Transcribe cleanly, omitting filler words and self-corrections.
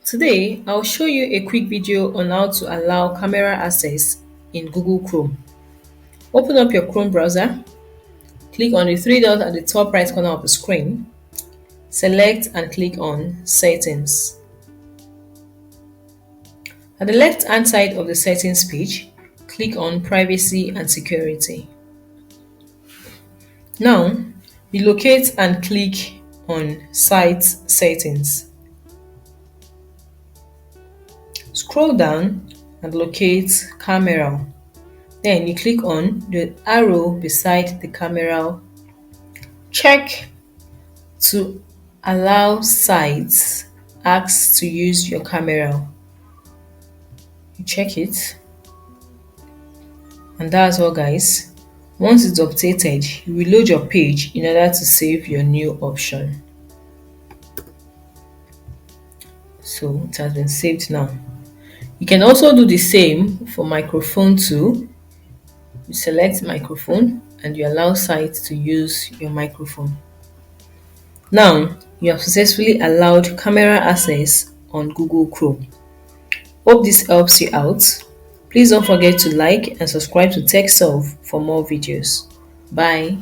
Today, I'll show you a quick video on how to allow camera access in Google Chrome. Open up your Chrome browser, click on the three dots at the top right corner of the screen, select and click on Settings. At the left hand side of the settings page, click on Privacy and Security. Now, relocate and click on Site Settings. Scroll down and locate Camera. Then you click on the arrow beside the camera. Check to allow sites ask to use your camera. You check it, and that's all, guys. Once it's updated, you reload your page in order to save your new option. So it has been saved now. You can also do the same for microphone too. You select microphone and you allow site to use your microphone. Now, you have successfully allowed camera access on Google Chrome. Hope this helps you out. Please don't forget to like and subscribe to TechSolve for more videos. Bye.